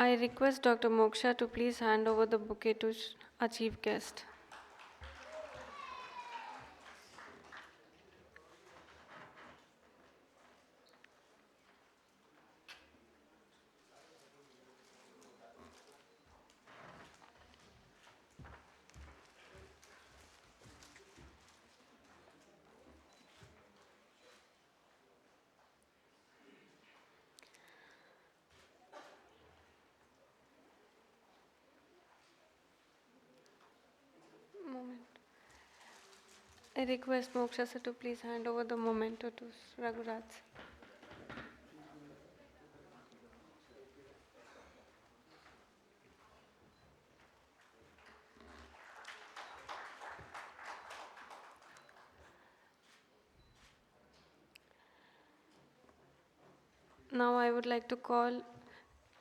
I request Dr. Moksha to please hand over the bouquet to our chief guest. Moment. I request Moksha sir to please hand over the memento to Raghuraj. Now I would like to call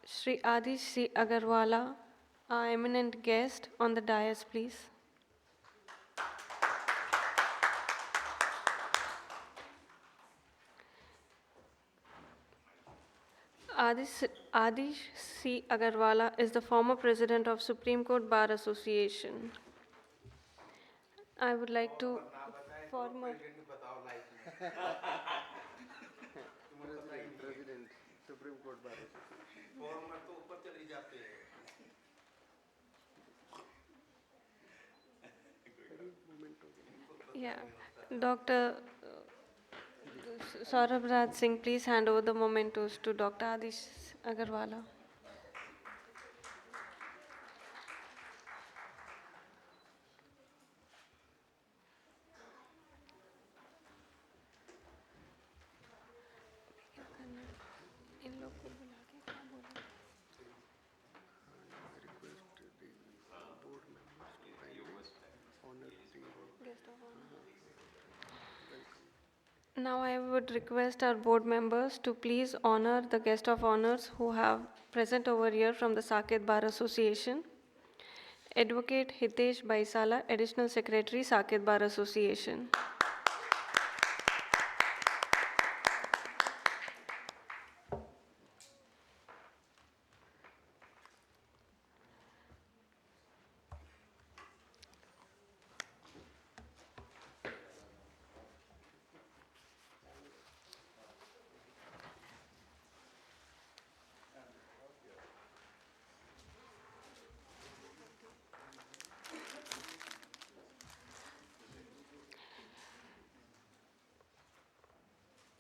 Sri Adish C. Agarwala, our eminent guest, on the dais, please. Adish C. Agarwala is the former president of Supreme Court Bar Association. I would like to former president supreme court bar farmer तो ऊपर चले जाते हैं yeah, Dr. Saurabh Raj Singh, please hand over the mementos to Dr. Adish Agarwala. इन लोग को बुला के क्या बोला? Now I would request our board members to please honor the guest of honors who have present over here from the Saket Bar Association. Advocate Hitesh Baisala, Additional Secretary, Saket Bar Association.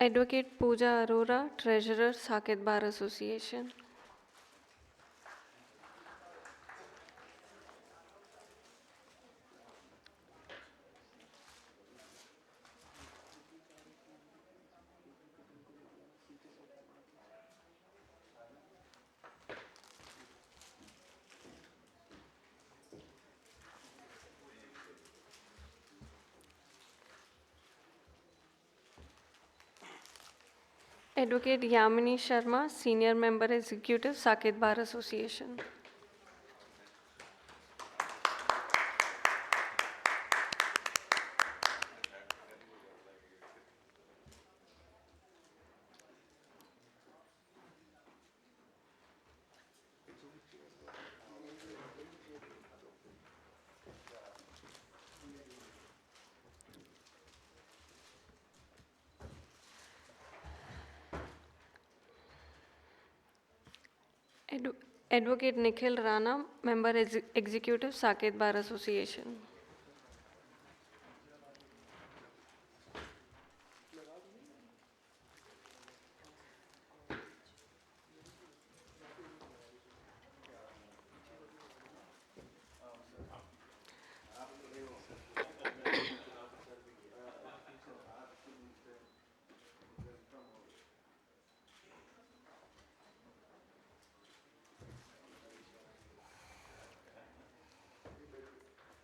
Advocate Pooja Arora, Treasurer, Saket Bar Association. Advocate Yamini Sharma, Senior Member Executive, Saket Bar Association. Advocate Nikhil Rana, Member Executive, Saket Bar Association.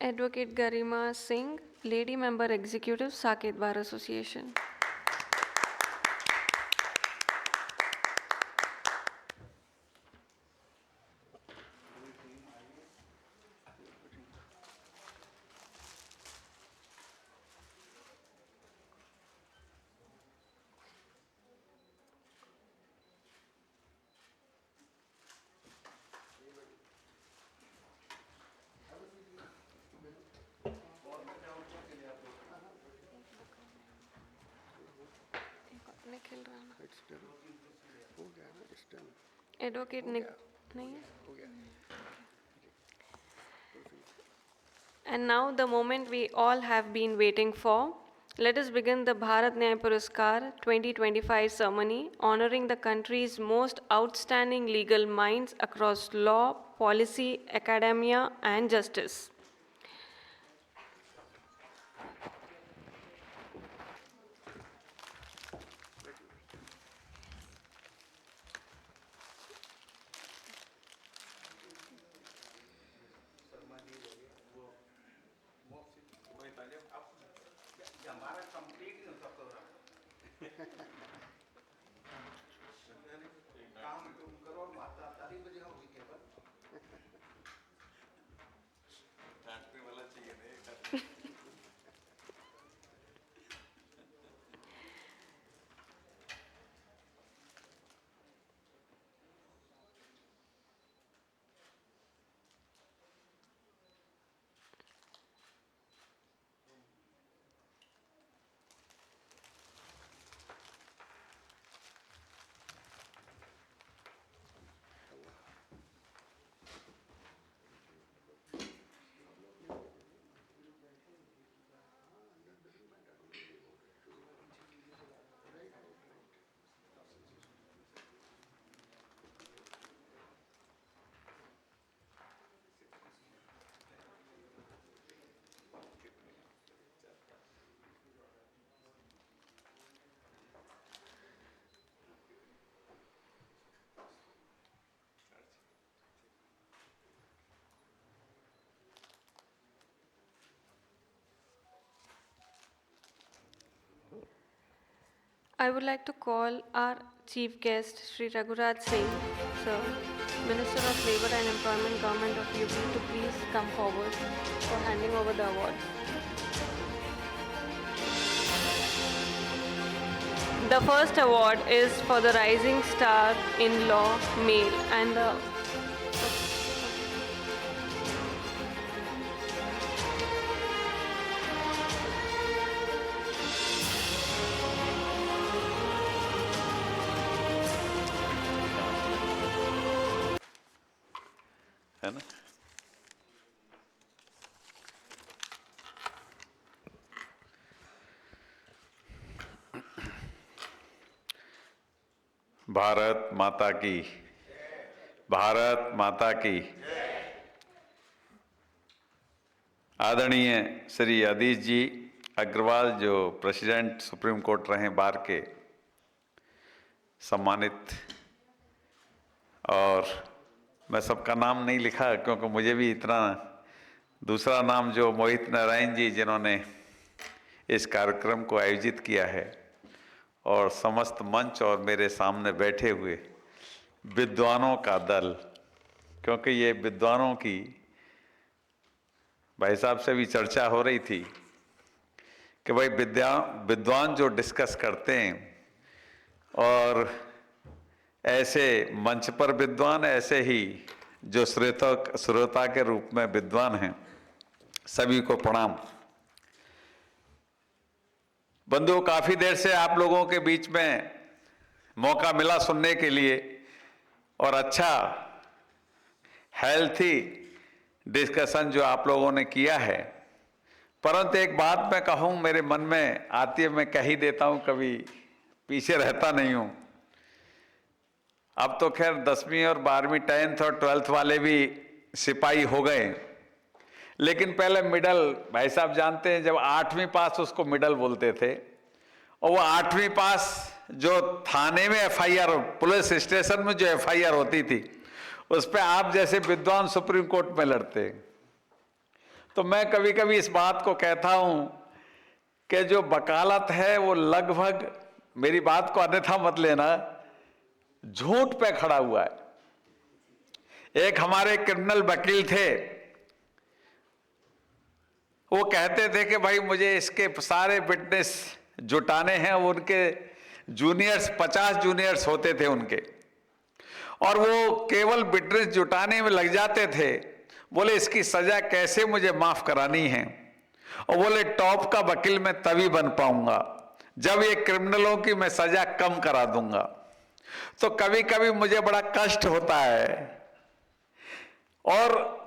Advocate Garima Singh, Lady Member Executive, Saket Bar Association. Nikhil Rana, It's done. हो गया ना, it's done. Advocate नहीं है. हो गया. And now the moment we all have been waiting for. Let us begin the Bharat Nyaya Puraskar 2025 ceremony honoring the country's most outstanding legal minds across law, policy, academia, and justice. वही पहले अब ये हमारा complete नहीं होता programme काम तुम करो माता ताली बजे होगी केवल डांटने वाला चाहिए नहीं I would like to call our chief guest, Sri Raghuraj Singh, sir, Minister of Labour and Employment, Government of UP, to please come forward for handing over the award. The first award is for the Rising Star in Law Male and the है ना. भारत माता की, भारत माता की. आदरणीय श्री अधीश जी अग्रवाल, जो president supreme court रहे बार के, सम्मानित, और मैं सबका नाम नहीं लिखा क्योंकि मुझे भी इतना, दूसरा नाम जो मोहित नारायण जी जिन्होंने इस कार्यक्रम को आयोजित किया है, और समस्त मंच और मेरे सामने बैठे हुए विद्वानों का दल, क्योंकि ये विद्वानों की, भाई साहब से भी चर्चा हो रही थी कि भाई विद्वान जो डिस्कस करते हैं, और ऐसे मंच पर विद्वान, ऐसे ही जो श्रोता के रूप में विद्वान हैं, सभी को प्रणाम। बंधुओं, काफी देर से आप लोगों के बीच में मौका मिला सुनने के लिए, और अच्छा हेल्थी डिस्कशन जो आप लोगों ने किया है, परंतु एक बात मैं कहूं, मेरे मन में आती है, मैं कह ही देता हूं, कभी पीछे रहता नहीं हूं। अब तो खैर 10वीं और 12वीं 10th और 12th वाले भी सिपाही हो गए, लेकिन पहले मिडल, भाई साहब जानते हैं, जब 8वीं पास उसको मिडल बोलते थे, और वो 8वीं पास जो थाने में FIR, पुलिस स्टेशन में जो FIR होती थी, उस पर आप जैसे विद्वान सुप्रीम कोर्ट में लड़ते। तो मैं कभी कभी इस बात को कहता हूं कि जो वकालत है वो लगभग, मेरी बात को अन्यथा मत लेना, झूठ पे खड़ा हुआ है। एक हमारे क्रिमिनल वकील थे, वो कहते थे कि भाई मुझे इसके सारे विटनेस जुटाने हैं, उनके जूनियर्स 50 जूनियर्स होते थे उनके, और वो केवल विटनेस जुटाने में लग जाते थे। बोले इसकी सजा कैसे मुझे माफ करानी है, और बोले टॉप का वकील मैं तभी बन पाऊंगा जब ये क्रिमिनलों की मैं सजा कम करा दूंगा, तो कभी कभी मुझे बड़ा कष्ट होता है। और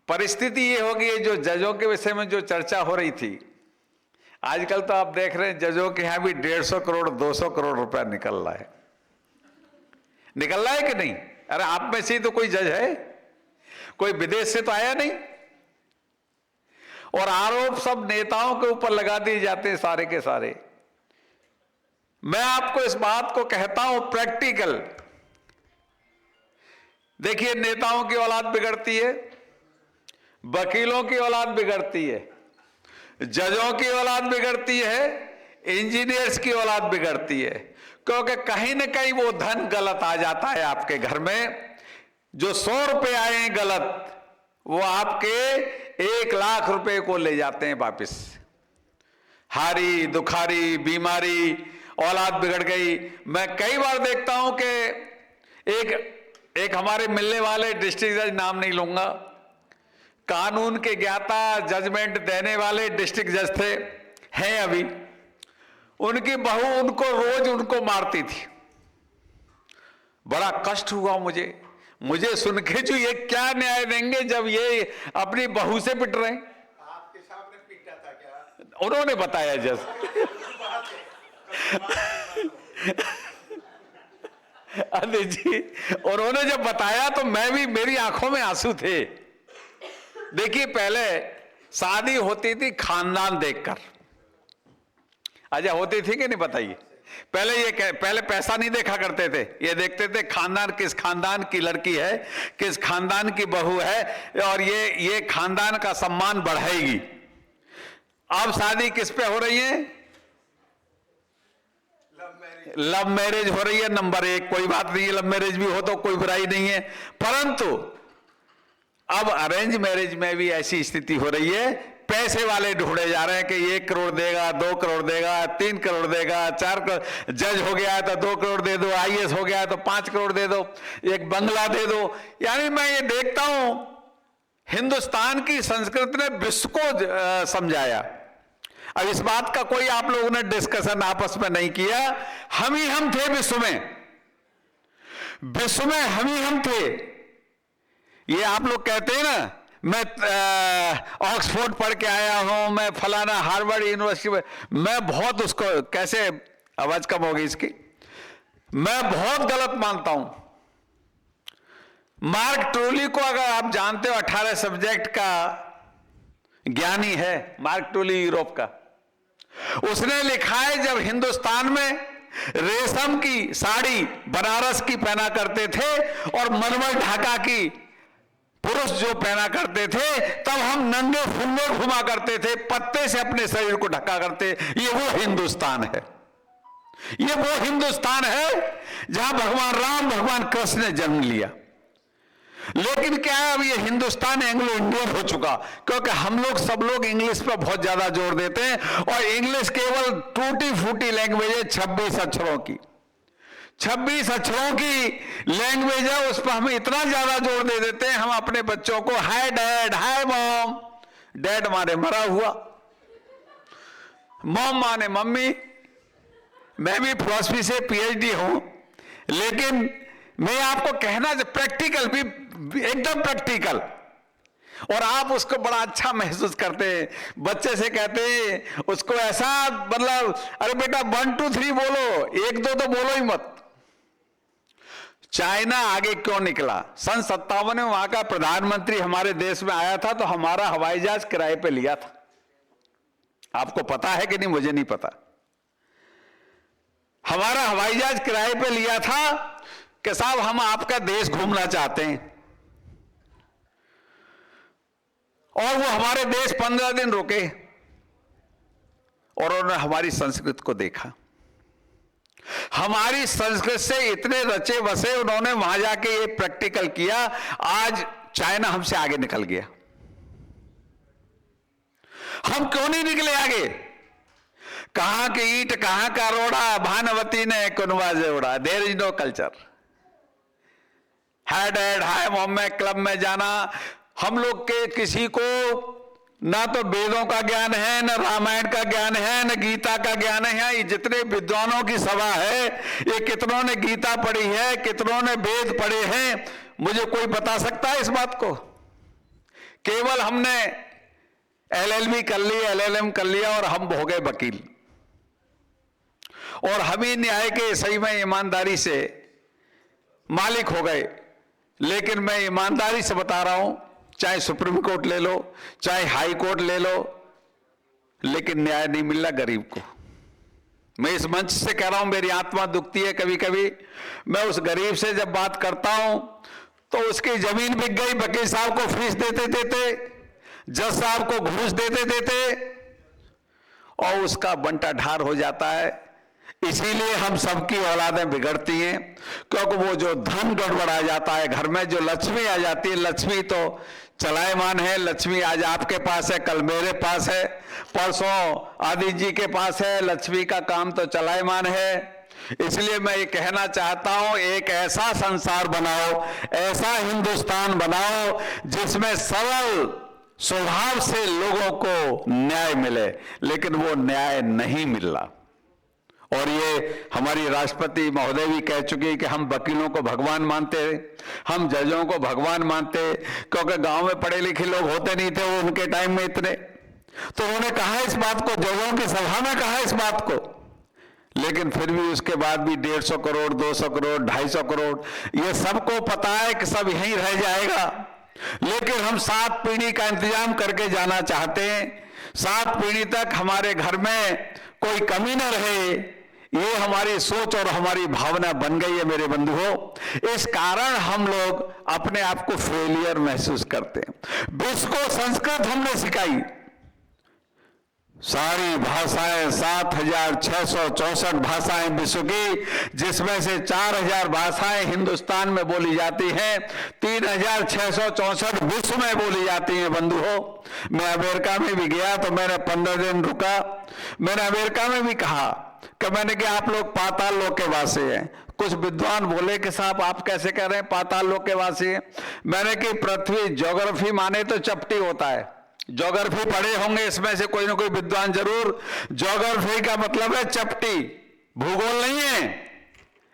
परिस्थिति ये हो गई है, जो जजों के विषय में जो चर्चा हो रही थी, आजकल तो आप देख रहे हैं जजों के यहां भी 150 करोड़ 200 करोड़ रुपया निकल रहा है। निकल रहा है कि नहीं? अरे आप में से तो कोई जज है, कोई विदेश से तो आया नहीं। और आरोप सब नेताओं के ऊपर लगा दिए जाते हैं सारे के सारे। मैं आपको इस बात को कहता हूं प्रैक्टिकल। देखिए, नेताओं की औलाद बिगड़ती है, वकीलों की औलाद बिगड़ती है, जजों की औलाद बिगड़ती है, इंजीनियर्स की औलाद बिगड़ती है, क्योंकि कहीं ना कहीं वो धन गलत आ जाता है आपके घर में। जो 100 रुपए आए हैं गलत, वो आपके 1 लाख रुपए को ले जाते हैं वापिस। हारी दुखारी बीमारी, औलाद बिगड़ गई। मैं कई बार देखता हूं कि एक हमारे मिलने वाले डिस्ट्रिक्ट जज, नाम नहीं लूंगा, कानून के ज्ञाता, जजमेंट देने वाले डिस्ट्रिक्ट जज थे, हैं अभी। उनकी बहू रोज उनको मारती थी। बड़ा कष्ट हुआ मुझे सुन के, जो ये क्या न्याय देंगे जब ये अपनी बहू से पिट रहे हैं। आपके सामने पीटा था क्या? उन्होंने बताया जज। अरे जी, उन्होंने जब बताया तो मेरी आंखों में आंसू थे। देखिए, पहले शादी होती थी खानदान देखकर। अच्छा, होती थी कि नहीं बताइए? पहले पैसा नहीं देखा करते थे, ये देखते थे खानदान, किस खानदान की लड़की है, किस खानदान की बहू है, और ये खानदान का सम्मान बढ़ाएगी। अब शादी किस पे हो रही है? लव मैरिज हो रही है, नंबर 1। कोई बात नहीं है, लव मैरिज भी हो तो कोई बुराई नहीं है, परंतु अब अरेंज मैरिज में भी ऐसी स्थिति हो रही है। पैसे वाले ढूंढे जा रहे हैं कि 1 करोड़ देगा, 2 करोड़ देगा, 3 करोड़ देगा, 4 करोड़। जज हो गया है तो 2 करोड़ दे दो, IAS हो गया है तो 5 करोड़ दे दो, एक बंगला दे दो। यानी मैं ये देखता हूं, हिंदुस्तान की संस्कृति ने विश्व को समझाया। अब इस बात का कोई आप लोगों ने डिस्कशन आपस में नहीं किया। हम ही हम थे विश्व में हम ही हम थे। ये आप लोग कहते हैं ना, मैं ऑक्सफोर्ड पढ़ के आया हूं, मैं फलाना हार्वर्ड यूनिवर्सिटी में, मैं बहुत उसको, कैसे आवाज कम होगी इसकी, मैं बहुत गलत मानता हूं। मार्क ट्रूली को अगर आप जानते हो, 18 सब्जेक्ट का ज्ञानी है मार्क ट्रूली, यूरोप का। उसने लिखा है, जब हिंदुस्तान में रेशम की साड़ी बनारस की पहना करते थे और मलमल ढाका की पुरुष जो पहना करते थे, तब हम नंगे फुल्ले घुमा करते थे, पत्ते से अपने शरीर को ढका करते। ये वो हिंदुस्तान है, ये वो हिंदुस्तान है जहां भगवान राम, भगवान कृष्ण ने जन्म लिया। लेकिन क्या है, अब ये हिंदुस्तान एंग्लो इंडियन हो चुका, क्योंकि हम लोग सब लोग इंग्लिश पर बहुत ज्यादा जोर देते हैं, और इंग्लिश केवल टूटी फूटी लैंग्वेज है, 26 अक्षरों की 26 अक्षरों की लैंग्वेज है। उस पर हम इतना ज्यादा जोर दे देते हैं, हम अपने बच्चों को हाय डैड, हाय मॉम, डैड माने मरा हुआ, मॉम माने मम्मी। मैं भी फिलॉसफी से PhD हूं, लेकिन मैं आपको कहना, प्रैक्टिकल भी एकदम प्रैक्टिकल, और आप उसको बड़ा अच्छा महसूस करते हैं। बच्चे से कहते हैं उसको ऐसा, मतलब अरे बेटा 1 2 3 बोलो, 1 2 तो बोलो ही मत। चाइना आगे क्यों निकला? सन 57 में वहां का प्रधानमंत्री हमारे देश में आया था, तो हमारा हवाई जहाज किराए पे लिया था। आपको पता है कि नहीं, मुझे नहीं पता। हमारा हवाई जहाज किराए पे लिया था कि साहब हम आपका देश घूमना चाहते हैं, और वो हमारे देश 15 दिन रुके और उन्होंने हमारी संस्कृति को देखा। हमारी संस्कृति से इतने रचे बसे उन्होंने वहां जाके ये प्रैक्टिकल किया। आज चाइना हमसे आगे निकल गया। हम क्यों नहीं निकले आगे? कहां की ईंट कहां का रोड़ा, भानुवती ने कुनवा जोड़ा। There is no culture. Hi dad, hi mom में क्लब में जाना, हम लोग के किसी को ना तो वेदों का ज्ञान है, न रामायण का ज्ञान है, न गीता का ज्ञान है। ये जितने विद्वानों की सभा है, ये कितनों ने गीता पढ़ी है, कितनों ने वेद पढ़े हैं? मुझे कोई बता सकता है इस बात को? केवल हमने LLB कर ली, LLM कर लिया और हम हो गए वकील, और हम ही न्याय के सही में ईमानदारी से मालिक हो गए। लेकिन मैं ईमानदारी से बता रहा हूं, चाहे सुप्रीम कोर्ट ले लो, चाहे हाई कोर्ट ले लो, लेकिन न्याय नहीं मिल रहा गरीब को। मैं इस मंच से कह रहा हूं, मेरी आत्मा दुखती है कभी कभी। मैं उस गरीब से जब बात करता हूं तो उसकी जमीन बिक गई, वकील साहब को फीस देते देते, जज साहब को घूस देते देते, और उसका बंटा ढार हो जाता है। इसीलिए हम सबकी औलादें बिगड़ती हैं, क्योंकि वो जो धन गड़बड़ा जाता है घर में, जो लक्ष्मी आ जाती है, लक्ष्मी तो चलायमान है, लक्ष्मी आज आपके पास है, कल मेरे पास है, परसों आदि जी के पास है, लक्ष्मी का काम तो चलायमान है। इसलिए मैं ये कहना चाहता हूं, एक ऐसा संसार बनाओ, ऐसा हिंदुस्तान बनाओ जिसमें सरल स्वभाव से लोगों को न्याय मिले, लेकिन वो न्याय नहीं मिल रहा। और ये हमारी राष्ट्रपति महोदय भी कह चुकी है कि हम वकीलों को भगवान मानते हैं, हम जजों को भगवान मानते हैं, क्योंकि गांव में पढ़े लिखे लोग होते नहीं थे वो उनके टाइम में इतने। तो उन्होंने कहा इस बात को, जजों की सभा में कहा इस बात को, लेकिन फिर भी उसके बाद भी 150 करोड़, 200 करोड़, 250 करोड़, ये सबको पता है कि सब यहीं रह जाएगा। लेकिन हम 7 पीढ़ी का इंतजाम करके जाना चाहते हैं, 7 पीढ़ी तक हमारे घर में कोई कमी न रहे, ये हमारी सोच और हमारी भावना बन गई है मेरे बंधुओं। इस कारण हम लोग अपने आप को फेलियर महसूस करते हैं। विश्व को संस्कृत हमने सिखाई, सारी भाषाएं 7,664 भाषाएं विश्व की, जिसमें से 4,000 भाषाएं हिंदुस्तान में बोली जाती हैं, 3,664 विश्व में बोली जाती हैं। बंधुओं, मैं अमेरिका में भी गया तो मैंने 15 दिन रुका। मैंने अमेरिका में भी कहा कि मैंने कि आप लोग पाताल लोक के वासी हैं। कुछ विद्वान बोले कि साहब आप कैसे कह रहे हैं पाताल लोक के वासी हैं? मैंने कि पृथ्वी ज्योग्राफी माने तो चपटी होता है, ज्योग्राफी पढ़े होंगे इसमें से कोई ना कोई विद्वान जरूर। ज्योग्राफी का मतलब है चपटी, भूगोल नहीं है,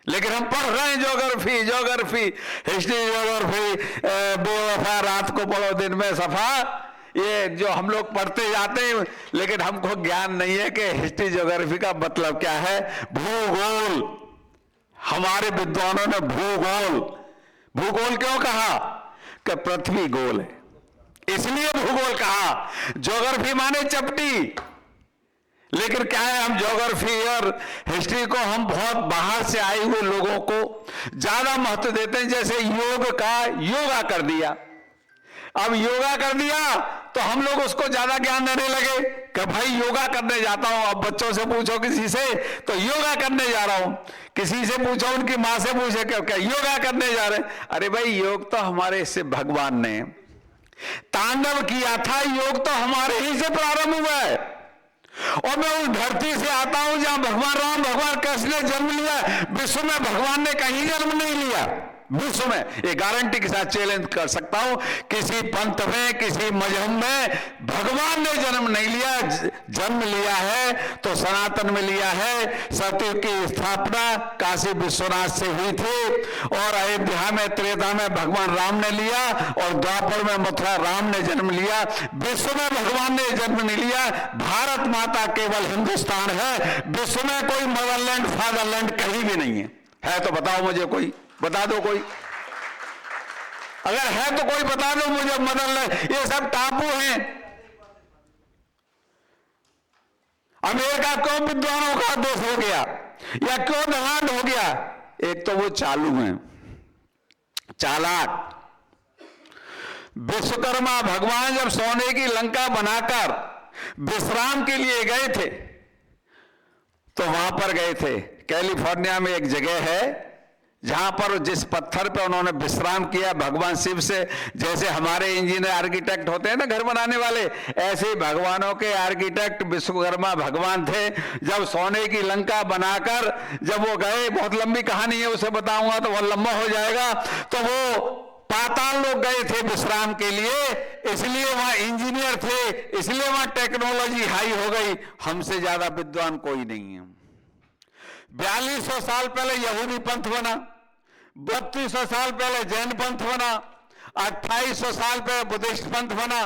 लेकिन हम पढ़ रहे हैं ज्योग्राफी, हिस्ट्री, ज्योग्राफी, बेवफा रात को पढ़ो दिन में सफा, ये जो हम लोग पढ़ते जाते हैं, लेकिन हमको ज्ञान नहीं है कि हिस्ट्री ज्योग्राफी का मतलब क्या है। भूगोल, हमारे विद्वानों ने भूगोल क्यों कहा? कि पृथ्वी गोल है, इसलिए भूगोल कहा। ज्योग्राफी माने चपटी, लेकिन क्या है, हम ज्योग्राफी और हिस्ट्री को हम बहुत बाहर से आए हुए लोगों को ज्यादा महत्व देते हैं। जैसे योग का योगा कर दिया, अब योगा कर दिया तो हम लोग उसको ज्यादा ज्ञान देने लगे कि भाई योगा करने जाता हूं। अब बच्चों से पूछो किसी से तो योगा करने जा रहा हूं, किसी से पूछो, उनकी मां से पूछे क्या योगा करने जा रहे हैं। अरे भाई, योग तो हमारे से भगवान ने तांडव किया था, योग तो हमारे ही से प्रारंभ हुआ है। और मैं उस धरती से आता हूं जहां भगवान राम, भगवान कृष्ण ने जन्म लिया। विश्व में भगवान ने कहीं जन्म नहीं लिया। विश्व में, ये गारंटी के साथ चैलेंज कर सकता हूं, किसी पंथ में, किसी मजहब में भगवान ने जन्म नहीं लिया। जन्म लिया है तो सनातन में लिया है। सतयुग की स्थापना काशी विश्वनाथ से हुई थी, और अयोध्या में त्रेता में भगवान राम ने लिया, और द्वापर में मथुरा राम ने जन्म लिया। विश्व में भगवान ने जन्म नहीं लिया। भारत माता केवल हिंदुस्तान है, विश्व में कोई मदरलैंड फादरलैंड कहीं भी नहीं है तो बताओ मुझे, कोई बता दो, कोई अगर है तो कोई बता दो मुझे। मदरलैंड ये सब टापू हैं। अमेरिका क्यों विद्वानों का दोष हो गया या क्यों डिमांड हो गया? एक तो वो चालू हैं, चालाक। विश्वकर्मा भगवान जब सोने की लंका बनाकर विश्राम के लिए गए थे तो वहां पर गए थे, कैलिफोर्निया में एक जगह है जहां पर जिस पत्थर पे उन्होंने विश्राम किया भगवान शिव से, जैसे हमारे इंजीनियर आर्किटेक्ट होते हैं ना घर बनाने वाले, ऐसे ही भगवानों के आर्किटेक्ट विश्वकर्मा भगवान थे। जब सोने की लंका बनाकर जब वो गए, बहुत लंबी कहानी है, उसे बताऊंगा तो बहुत लंबा हो जाएगा। तो वो पाताल लोग गए थे विश्राम के लिए, इसलिए वहां इंजीनियर थे, इसलिए वहां टेक्नोलॉजी हाई हो गई। हमसे ज्यादा विद्वान कोई नहीं है। 4200 साल पहले यहूदी पंथ बना, 3200 साल पहले जैन पंथ बना, 2800 साल पहले बुद्धिस्ट पंथ बना,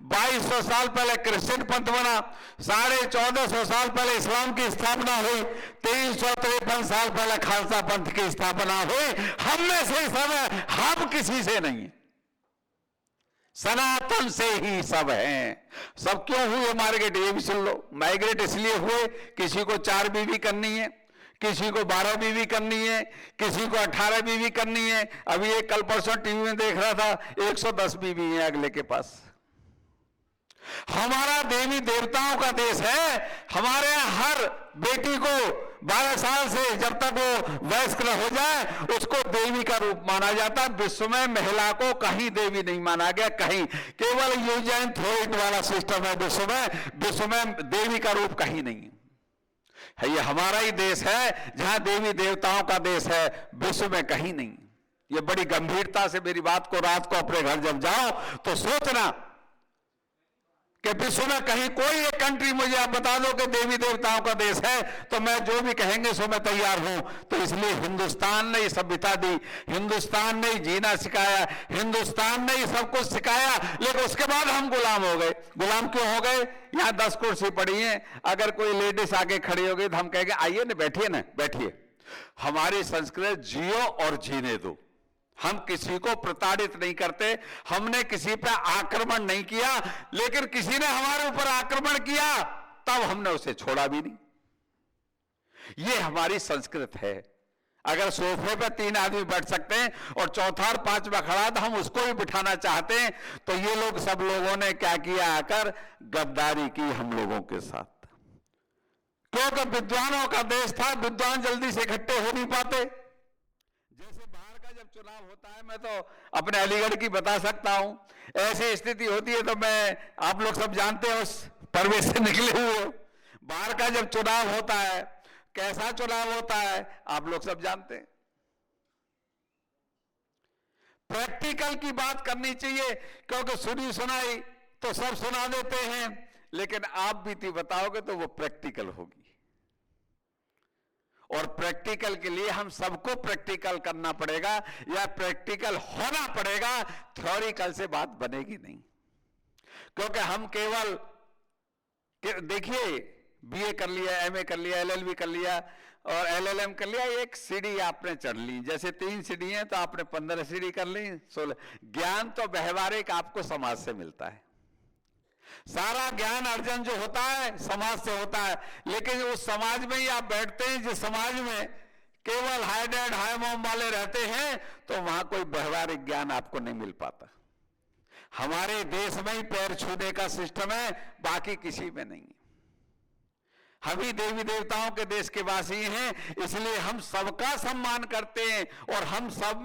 2200 साल पहले क्रिश्चियन पंथ बना, 1450 साल पहले इस्लाम की स्थापना हुई, 353 साल पहले खालसा पंथ की स्थापना हुई। हम में से सब है, हम किसी से नहीं है, सनातन से ही सब हैं। सब क्यों हुए मार्केट, ये भी सुन लो। माइग्रेट इसलिए हुए, किसी को 4 बीवी करनी है, किसी को 12 बीवी करनी है, किसी को 18 बीवी करनी है। अभी एक कल परसों टीवी में देख रहा था, 110 बीवी है अगले के पास। हमारा देवी देवताओं का देश है। हमारे यहाँ हर बेटी को 12 साल से जब तक वो वयस्क न हो जाए उसको देवी का रूप माना जाता है। विश्व में महिला को कहीं देवी नहीं माना गया, कहीं। केवल यूज एंड थ्रो इट वाला सिस्टम है विश्व में देवी का रूप कहीं नहीं है। ये हमारा ही देश है जहां देवी देवताओं का देश है, विश्व में कहीं नहीं। ये बड़ी गंभीरता से मेरी बात को रात को अपने घर जब जाओ तो सोचना कि विश्व में कहीं कोई एक कंट्री मुझे आप बता दो कि देवी देवताओं का देश है, तो मैं जो भी कहेंगे सो मैं तैयार हूं। तो इसलिए हिंदुस्तान ने ये सभ्यता दी, हिंदुस्तान ने जीना सिखाया, हिंदुस्तान ने ये सब कुछ सिखाया, लेकिन उसके बाद हम गुलाम हो गए। गुलाम क्यों हो गए? यहां 10 कुर्सी पड़ी हैं, अगर कोई लेडीज आके खड़ी हो गई तो हम कहेंगे आइए ना, बैठिए ना, बैठिए। हमारी संस्कृति जियो और जीने दो। हम किसी को प्रताड़ित नहीं करते, हमने किसी पर आक्रमण नहीं किया, लेकिन किसी ने हमारे ऊपर आक्रमण किया तब हमने उसे छोड़ा भी नहीं। ये हमारी संस्कृति है। अगर सोफे पे 3 आदमी बैठ सकते हैं और चौथा और 5वां खड़ा तो हम उसको भी बिठाना चाहते हैं। तो ये लोग सब लोगों ने क्या किया, आकर गद्दारी की हम लोगों के साथ। क्योंकि विद्वानों का देश था, विद्वान जल्दी से इकट्ठे हो नहीं पाते। जैसे बाहर का जब चुनाव होता है, मैं तो अपने अलीगढ़ की बता सकता हूं, ऐसी स्थिति होती है तो मैं, आप लोग सब जानते हैं, उस परिवेश से निकले हुए। बाहर का जब चुनाव होता है, कैसा चुनाव होता है आप लोग सब जानते हैं। प्रैक्टिकल की बात करनी चाहिए, क्योंकि सुनी सुनाई तो सब सुना देते हैं, लेकिन आप बीती बताओगे तो वो प्रैक्टिकल होगी। और प्रैक्टिकल के लिए हम सबको प्रैक्टिकल करना पड़ेगा या प्रैक्टिकल होना पड़ेगा। थ्योरिकल से बात बनेगी नहीं, क्योंकि हम केवल देखिए बीए कर लिया, एमए कर लिया, एलएलबी कर लिया और एलएलएम कर लिया, एक सीढ़ी आपने चढ़ ली। जैसे 3 सीढ़ी हैं तो आपने 15 सीढ़ी कर ली, 16। ज्ञान तो व्यवहारिक आपको समाज से मिलता है। सारा ज्ञान अर्जन जो होता है समाज से होता है, लेकिन उस समाज में ही आप बैठते हैं जिस समाज में केवल हाई डैड हाई मॉम वाले रहते हैं, तो वहां कोई व्यवहारिक ज्ञान आपको नहीं मिल पाता। हमारे देश में ही पैर छूने का सिस्टम है, बाकी किसी में नहीं है। हम ही देवी देवताओं के देश के वासी हैं, इसलिए हम सबका सम्मान करते हैं। और हम सब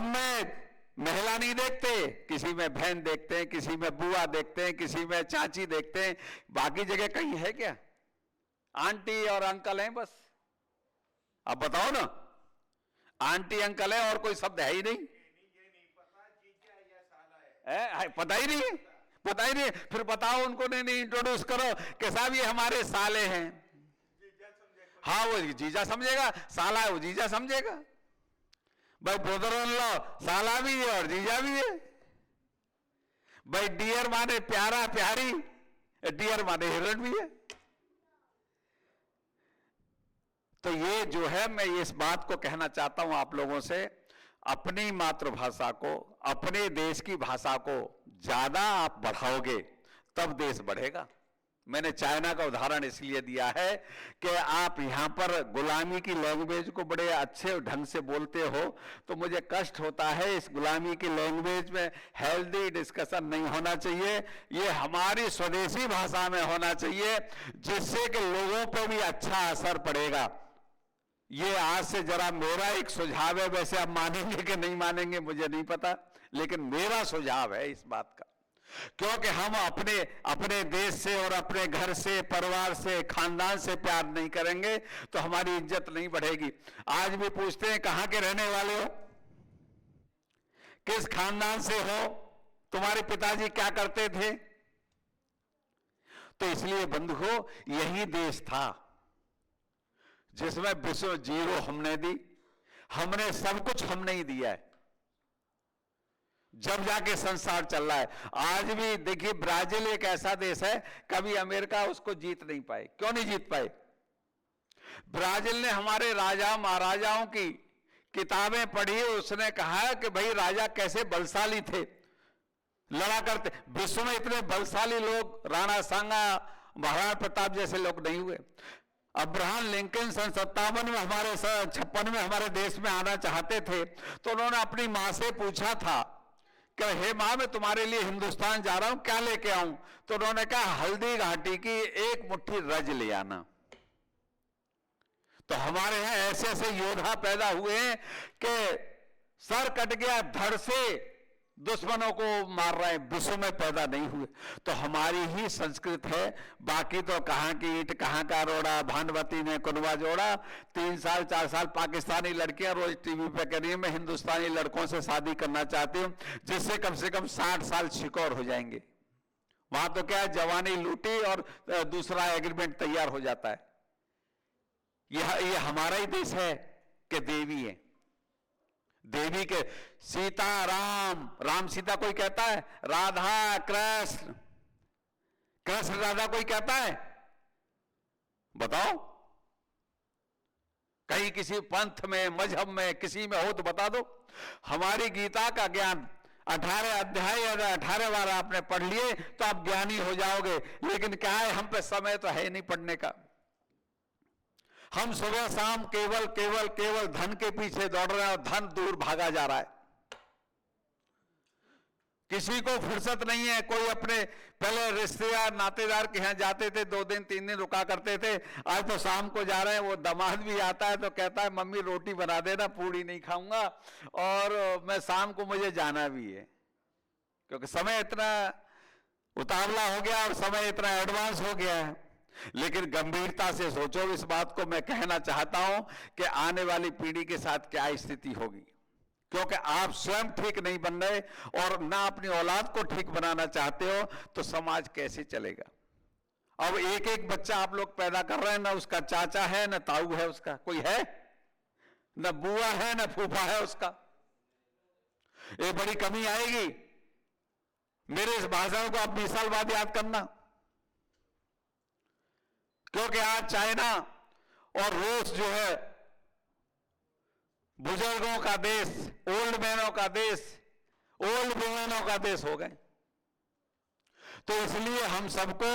में महिला नहीं देखते, किसी में बहन देखते हैं, किसी में बुआ देखते हैं, किसी में चाची देखते हैं। बाकी जगह कहीं है क्या? आंटी और अंकल हैं बस। अब बताओ ना, आंटी अंकल है और कोई शब्द है ही नहीं। पता ही नहीं, पता ही नहीं। फिर बताओ उनको, नहीं इंट्रोड्यूस करो कि साहब ये हमारे साले हैं। हाँ, वो जीजा समझेगा, साला है वो जीजा समझेगा। भाई ब्रदर इन लॉ साला भी है और जीजा भी है। भाई डियर माने प्यारा प्यारी, डियर माने हिरण भी है। तो ये जो है, मैं इस बात को कहना चाहता हूं आप लोगों से, अपनी मातृभाषा को, अपने देश की भाषा को ज्यादा आप बढ़ाओगे तब देश बढ़ेगा। मैंने चाइना का उदाहरण इसलिए दिया है कि आप यहां पर गुलामी की लैंग्वेज को बड़े अच्छे ढंग से बोलते हो, तो मुझे कष्ट होता है। इस गुलामी की लैंग्वेज में हेल्दी डिस्कशन नहीं होना चाहिए, ये हमारी स्वदेशी भाषा में होना चाहिए, जिससे कि लोगों पर भी अच्छा असर पड़ेगा। ये आज से जरा मेरा एक सुझाव है, वैसे आप मानेंगे कि नहीं मानेंगे मुझे नहीं पता, लेकिन मेरा सुझाव है इस बात का। क्योंकि हम अपने देश से और अपने घर से, परिवार से, खानदान से प्यार नहीं करेंगे तो हमारी इज्जत नहीं बढ़ेगी। आज भी पूछते हैं कहां के रहने वाले हो, किस खानदान से हो, तुम्हारे पिताजी क्या करते थे। तो इसलिए बंधुओं, यही देश था जिसमें विश्व जीरो हमने दी, हमने सब कुछ हमने ही दिया है, जब जाके संसार चल रहा है। आज भी देखिए, ब्राजील एक ऐसा देश है, कभी अमेरिका उसको जीत नहीं पाए। क्यों नहीं जीत पाए? ब्राजील ने हमारे राजा महाराजाओं की किताबें पढ़ी, उसने कहा कि भाई राजा कैसे बलशाली थे, लड़ा करते। विश्व में इतने बलशाली लोग राणा सांगा, महाराणा प्रताप जैसे लोग नहीं हुए। अब्राहम लिंकन सन 57 में हमारे 56 में हमारे देश में आना चाहते थे, तो उन्होंने अपनी मां से पूछा था कि हे मां, मैं तुम्हारे लिए हिंदुस्तान जा रहा हूं, क्या लेके आऊं? तो उन्होंने कहा हल्दी घाटी की एक मुट्ठी रज ले आना। तो हमारे यहां ऐसे ऐसे योद्धा पैदा हुए हैं कि सर कट गया, धड़ से दुश्मनों को मार रहे हैं, विश्व में पैदा नहीं हुए। तो हमारी ही संस्कृत है, बाकी तो कहां की ईंट कहां का रोड़ा, भानुमती ने कुनबा जोड़ा। 3 साल 4 साल पाकिस्तानी लड़कियां रोज टीवी पे कह रही है मैं हिंदुस्तानी लड़कों से शादी करना चाहती हूं, जिससे कम से कम 60 साल शिकौर हो जाएंगे। वहां तो क्या है, जवानी लूटी और दूसरा एग्रीमेंट तैयार हो जाता है। यह हमारा ही देश है कि देवी है, देवी के सीता राम, राम सीता कोई कहता है, राधा कृष्ण, कृष्ण राधा कोई कहता है? बताओ, कहीं किसी पंथ में, मजहब में, किसी में हो तो बता दो। हमारी गीता का ज्ञान 18 अध्याय या 18 बार आपने पढ़ लिए तो आप ज्ञानी हो जाओगे। लेकिन क्या है, हम पे समय तो है नहीं पढ़ने का। हम सुबह शाम केवल केवल केवल धन के पीछे दौड़ रहे हैं और धन दूर भागा जा रहा है। किसी को फुर्सत नहीं है। कोई अपने पहले रिश्तेदार नातेदार के यहां जाते थे, 2 दिन 3 दिन रुका करते थे, आज तो शाम को जा रहे हैं। वो दामाद भी आता है तो कहता है मम्मी रोटी बना देना, पूड़ी नहीं खाऊंगा, और मैं शाम को मुझे जाना भी है, क्योंकि समय इतना उतावला हो गया और समय इतना एडवांस हो गया है। लेकिन गंभीरता से सोचो, इस बात को मैं कहना चाहता हूं कि आने वाली पीढ़ी के साथ क्या स्थिति होगी, क्योंकि आप स्वयं ठीक नहीं बन रहे और ना अपनी औलाद को ठीक बनाना चाहते हो, तो समाज कैसे चलेगा। अब एक एक बच्चा आप लोग पैदा कर रहे हैं, ना उसका चाचा है, ना ताऊ है, उसका कोई है, ना बुआ है, ना फूफा है उसका। ये बड़ी कमी आएगी। मेरे इस भाषण को आप 20 साल बाद याद करना, क्योंकि आज चाइना और रूस जो है बुजुर्गों का देश, ओल्ड मैनों का देश, ओल्ड वुमेनों का देश हो गए। तो इसलिए हम सबको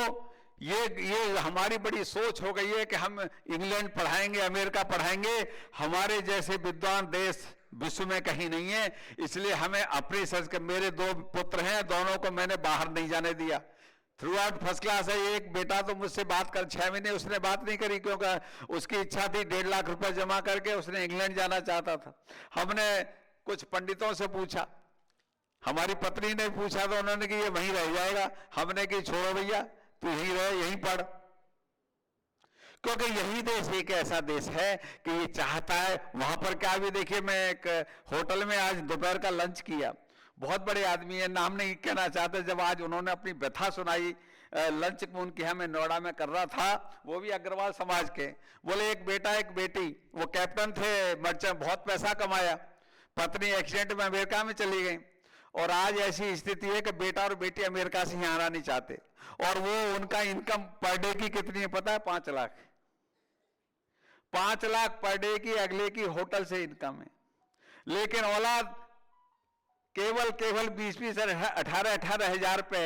ये हमारी बड़ी सोच हो गई है कि हम इंग्लैंड पढ़ाएंगे, अमेरिका पढ़ाएंगे। हमारे जैसे विद्वान देश विश्व में कहीं नहीं है। इसलिए हमें अपनी संस्कृति, मेरे 2 पुत्र हैं, दोनों को मैंने बाहर नहीं जाने दिया। थ्रू आउट फर्स्ट क्लास है। एक बेटा तो मुझसे बात कर 6 महीने उसने बात नहीं करी, क्योंकि उसकी इच्छा थी 1.5 लाख रुपए जमा करके उसने इंग्लैंड जाना चाहता था। हमने कुछ पंडितों से पूछा, हमारी पत्नी ने पूछा, तो उन्होंने कि ये वहीं रह जाएगा। हमने कि छोड़ो भैया, तू यहीं रहे, यहीं पढ़, क्योंकि यही देश एक ऐसा देश है कि ये चाहता है। वहां पर क्या भी देखिए, मैं एक होटल में आज दोपहर का लंच किया, बहुत बड़े आदमी है, नाम नहीं कहना चाहते। जब आज उन्होंने अपनी व्यथा सुनाई, लंच उनके यहाँ मैं नोएडा में कर रहा था, वो भी अग्रवाल समाज के, बोले एक बेटा एक बेटी, वो कैप्टन थे, मर्चेंट, बहुत पैसा कमाया, पत्नी एक्सीडेंट में अमेरिका में चली गई, और आज ऐसी स्थिति है कि बेटा और बेटी अमेरिका से यहाँ आना नहीं चाहते। और वो उनका इनकम पर डे की कितनी है पता है? 5 लाख। 5 लाख पर डे की अगले की होटल से इनकम है। लेकिन औलाद केवल 20-20 18 हजार पे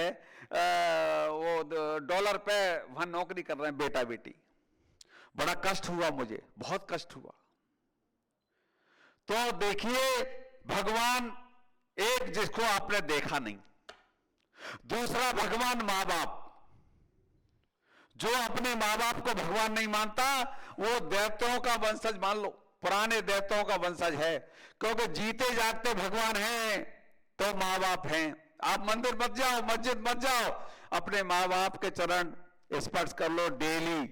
वो डॉलर पे वहां नौकरी कर रहे हैं बेटा बेटी। बड़ा कष्ट हुआ मुझे, बहुत कष्ट हुआ। तो देखिए, भगवान एक जिसको आपने देखा नहीं, दूसरा भगवान मां बाप। जो अपने मां बाप को भगवान नहीं मानता वो दैत्यों का वंशज मान लो, पुराने दैत्यों का वंशज है, क्योंकि जीते जागते भगवान हैं तो मां बाप हैं। आप मंदिर मत जाओ, मस्जिद मत जाओ, अपने मां बाप के चरण स्पर्श कर लो डेली,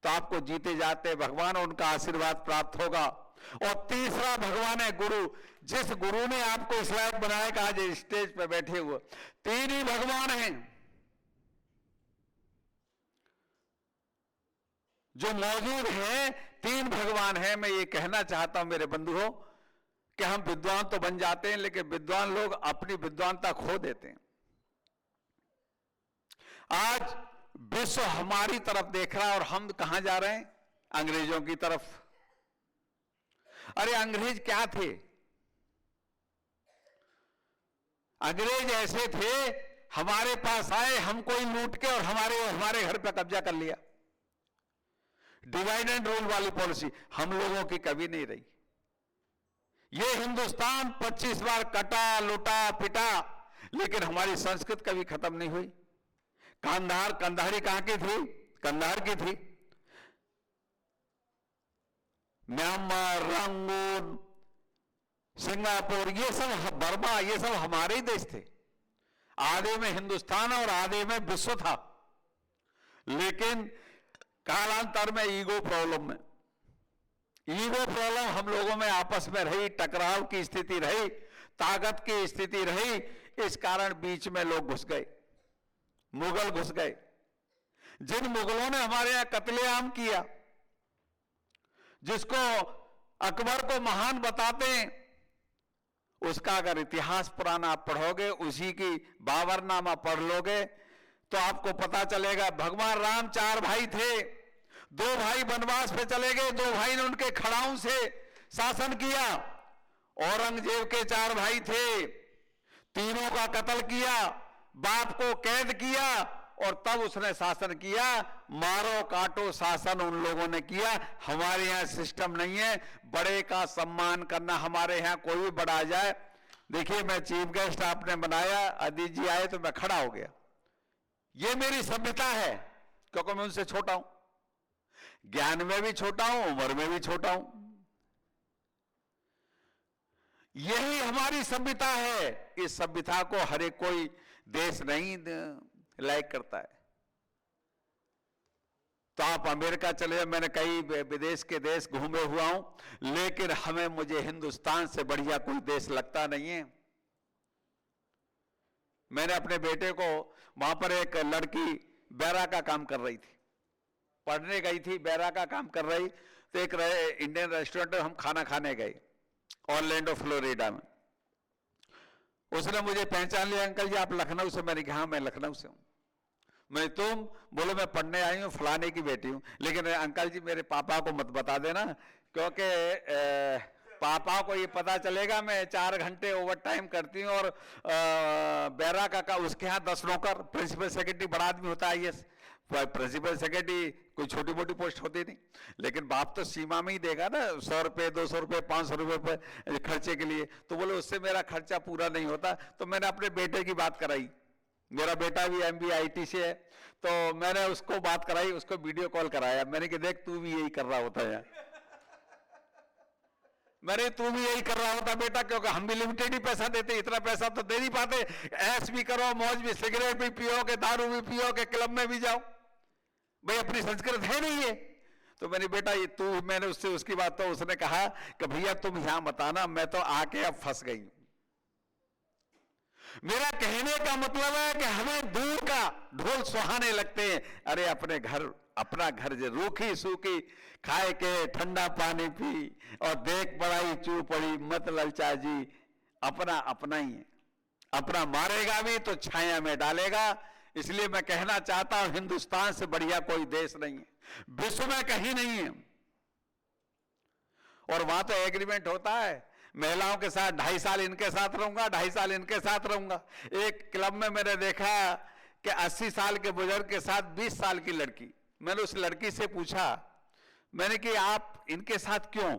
तो आपको जीते जाते भगवान, उनका आशीर्वाद प्राप्त होगा। और तीसरा भगवान है गुरु। जिस गुरु ने आपको इस लायक बनाया कि आज स्टेज पे बैठे हुए, तीन ही भगवान हैं जो मौजूद हैं, तीन भगवान हैं। मैं ये कहना चाहता हूं मेरे बंधुओं कि हम विद्वान तो बन जाते हैं, लेकिन विद्वान लोग अपनी विद्वानता खो देते हैं। आज विश्व हमारी तरफ देख रहा है और हम कहां जा रहे हैं? अंग्रेजों की तरफ। अरे अंग्रेज क्या थे? अंग्रेज ऐसे थे, हमारे पास आए, हमको ही लूट के और हमारे घर पे कब्जा कर लिया। डिवाइड एंड रूल वाली पॉलिसी हम लोगों की कभी नहीं रही। ये हिंदुस्तान 25 बार कटा, लूटा, पिटा, लेकिन हमारी संस्कृति कभी खत्म नहीं हुई। कंधारी कहां की थी? कंधार की थी। म्यांमार, रंगून, सिंगापुर, ये सब, बर्मा, ये सब हमारे ही देश थे। आधे में हिंदुस्तान और आधे में विश्व था। लेकिन कालांतर में ईगो प्रॉब्लम हम लोगों में आपस में रही, टकराव की स्थिति रही, ताकत की स्थिति रही। इस कारण बीच में लोग घुस गए, मुगल घुस गए। जिन मुगलों ने हमारे यहां कत्लेआम किया, जिसको अकबर को महान बताते हैं, उसका अगर इतिहास पुराना आप पढ़ोगे, उसी की बाबरनामा पढ़ लोगे तो आपको पता चलेगा। भगवान राम 4 भाई थे, 2 भाई वनवास पे चले गए, 2 भाई ने उनके खड़ाओं से शासन किया। औरंगजेब के 4 भाई थे, तीनों का कत्ल किया, बाप को कैद किया और तब उसने शासन किया। मारो काटो शासन उन लोगों ने किया। हमारे यहाँ सिस्टम नहीं है। बड़े का सम्मान करना, हमारे यहाँ कोई भी बड़ा आ जाए। देखिए, मैं चीफ गेस्ट आपने बनाया, अदिति जी आए तो मैं खड़ा हो गया। ये मेरी सभ्यता है, क्योंकि मैं उनसे छोटा हूं, ज्ञान में भी छोटा हूं, उम्र में भी छोटा हूं। यही हमारी सभ्यता है। इस सभ्यता को हर एक कोई देश नहीं लाइक करता है। तो आप अमेरिका चले जाए, मैंने कई विदेश के देश घूमे हुआ हूं, लेकिन मुझे हिंदुस्तान से बढ़िया कोई देश लगता नहीं है। मैंने अपने बेटे को, वहां पर एक लड़की बैरा का काम कर रही थी, पढ़ने गई थी, बैरा का काम कर रही, तो एक इंडियन रेस्टोरेंट में हम खाना खाने गए, ऑरलैंडो फ्लोरिडा में। उसने मुझे पहचान लिया, अंकल जी आप लखनऊ से? मैंने कहा हाँ मैं लखनऊ से हूं। मैं, तुम? बोलो मैं पढ़ने आई हूं, फलाने की बेटी हूं। लेकिन अंकल जी मेरे पापा को मत बता देना, क्योंकि पापा को ये पता चलेगा मैं 4 घंटे ओवर टाइम करती हूँ। और बैरा का उसके यहाँ 10 नौकर, प्रिंसिपल सेक्रेटरी बड़ा आदमी होता है, आईएएस, प्रिंसिपल सेक्रेटरी कोई छोटी मोटी पोस्ट होती नहीं। लेकिन बाप तो सीमा में ही देगा ना, 100 रुपये, 200 रुपये, 500 रुपये खर्चे के लिए। तो बोले उससे मेरा खर्चा पूरा नहीं होता। तो मैंने अपने बेटे की बात कराई, मेरा बेटा भी MBA IT से है, तो मैंने उसको बात कराई, उसको वीडियो कॉल कराया। मैंने कहा देख तू भी यही कर रहा होता है, मैंने तू भी यही कर रहा होता बेटा, क्योंकि हम भी लिमिटेड ही पैसा देते, इतना पैसा तो दे नहीं पाते। ऐश भी करो, मौज भी, सिगरेट भी पियो, के दारू भी पियो, के क्लब में भी जाओ, भाई अपनी संस्कृत है नहीं है। तो मैंने बेटा ये तू, मैंने उससे उसकी बात, तो उसने कहा कि भैया तुम यहां मत आना, मैं तो आके अब फंस गई। मेरा कहने का मतलब है कि हमें दूर का ढोल सुहाने लगते हैं। अरे अपने घर, अपना घर जो रूखी सूखी खाए के ठंडा पानी पी और देख बड़ाई चू पड़ी मत ललचा जी, अपना अपना ही है, अपना मारेगा भी तो छाया में डालेगा। इसलिए मैं कहना चाहता हूं हिंदुस्तान से बढ़िया कोई देश नहीं है, विश्व में कहीं नहीं है। और वहां तो एग्रीमेंट होता है, महिलाओं के साथ 2.5 साल इनके साथ रहूंगा, 2.5 साल इनके साथ रहूंगा। एक क्लब में मैंने देखा कि 80 साल के बुजुर्ग के साथ 20 साल की लड़की। मैंने उस लड़की से पूछा, मैंने कि आप इनके साथ क्यों?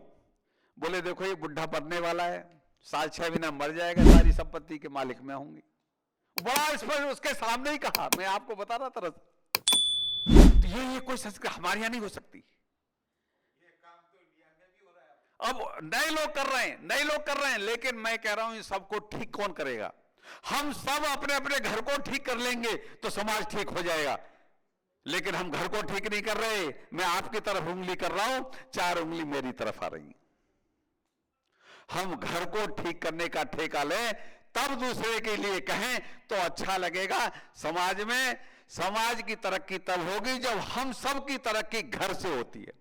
बोले देखो ये बुढ़ा पड़ने वाला है, 6 महीना मर जाएगा, सारी संपत्ति के मालिक मैं होंगी। बड़ा स्पष्ट उसके सामने ही कहा, मैं आपको बता रहा था। तो ये कोई संस्कृति हमारे यहां नहीं हो सकती। अब नए लोग कर रहे हैं, लेकिन मैं कह रहा हूं इन सबको ठीक कौन करेगा? हम सब अपने अपने घर को ठीक कर लेंगे तो समाज ठीक हो जाएगा। लेकिन हम घर को ठीक नहीं कर रहे। मैं आपकी तरफ उंगली कर रहा हूं, 4 उंगली मेरी तरफ आ रही है। हम घर को ठीक करने का ठेका लें, तब दूसरे के लिए कहें तो अच्छा लगेगा। समाज में, समाज की तरक्की तब होगी जब हम सब की तरक्की घर से होती है।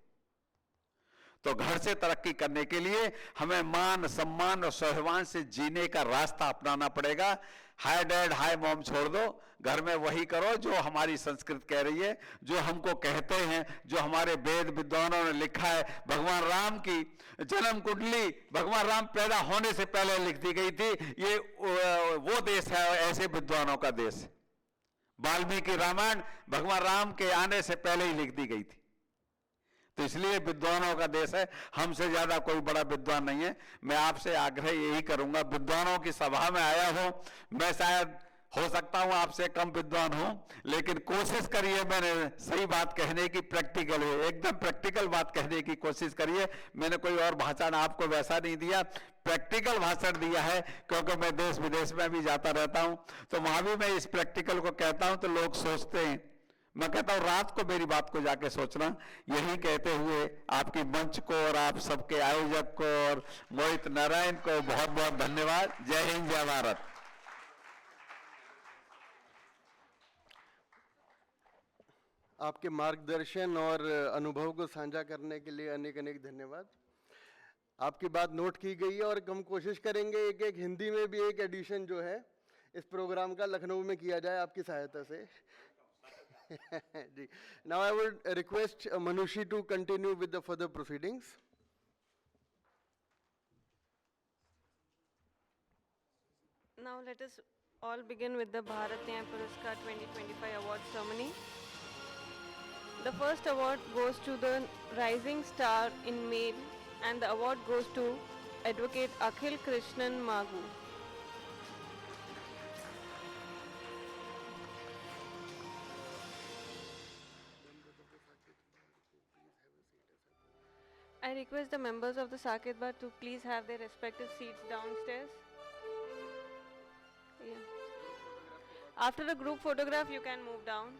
तो घर से तरक्की करने के लिए हमें मान सम्मान और स्वाभिमान से जीने का रास्ता अपनाना पड़ेगा। हाय डैड हाय मॉम छोड़ दो, घर में वही करो जो हमारी संस्कृति कह रही है, जो हमको कहते हैं, जो हमारे वेद विद्वानों ने लिखा है। भगवान राम की जन्म कुंडली भगवान राम पैदा होने से पहले लिख दी गई थी। ये वो देश है, ऐसे विद्वानों का देश। वाल्मीकि रामायण भगवान राम के आने से पहले ही लिख दी गई थी। तो इसलिए विद्वानों का देश है, हमसे ज्यादा कोई बड़ा विद्वान नहीं है। मैं आपसे आग्रह यही करूंगा, विद्वानों की सभा में आया हूं, मैं शायद हो सकता हूं आपसे कम विद्वान हूं, लेकिन कोशिश करिए मैंने सही बात कहने की, प्रैक्टिकल है, एकदम प्रैक्टिकल बात कहने की कोशिश करिए। मैंने कोई और भाषण आपको वैसा नहीं दिया, प्रैक्टिकल भाषण दिया है, क्योंकि मैं देश विदेश में भी जाता रहता हूं, तो वहां भी मैं इस प्रैक्टिकल को कहता हूं तो लोग सोचते हैं। मैं कहता हूं रात को मेरी बात को जाके सोचना। यही कहते हुए आपकी मंच को और आप सबके आयोजक को और मोहित नारायण को बहुत बहुत धन्यवाद। जय हिंद, जय भारत। आपके मार्गदर्शन और अनुभव को साझा करने के लिए अनेक अनेक धन्यवाद। आपकी बात नोट की गई है और हम कोशिश करेंगे एक एक हिंदी में भी एक एडिशन जो है इस प्रोग्राम का लखनऊ में किया जाए आपकी सहायता से। जी, now I would request Manushi to continue with the further proceedings. Now let us all begin with the Bharat Nyaya Puraskar 2025 award ceremony. The first award goes to the Rising Star in Male and the award goes to Advocate Akhil Krishnan Magu. I request the members of the Saket Bar to please have their respective seats downstairs. Yeah. After a group photograph, you can move down.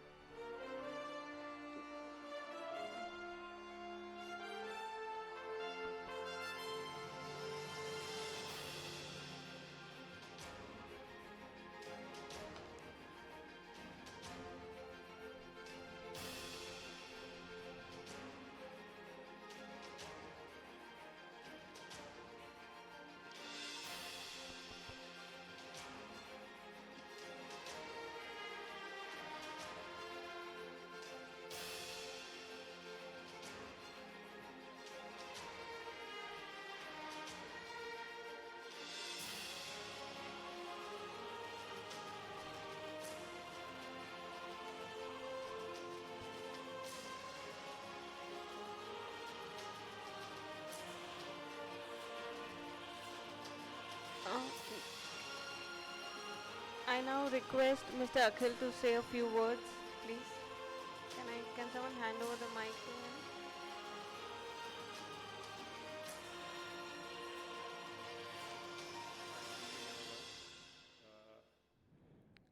I now request Mr. Akhil to say a few words, please. Can someone hand over the mic to him?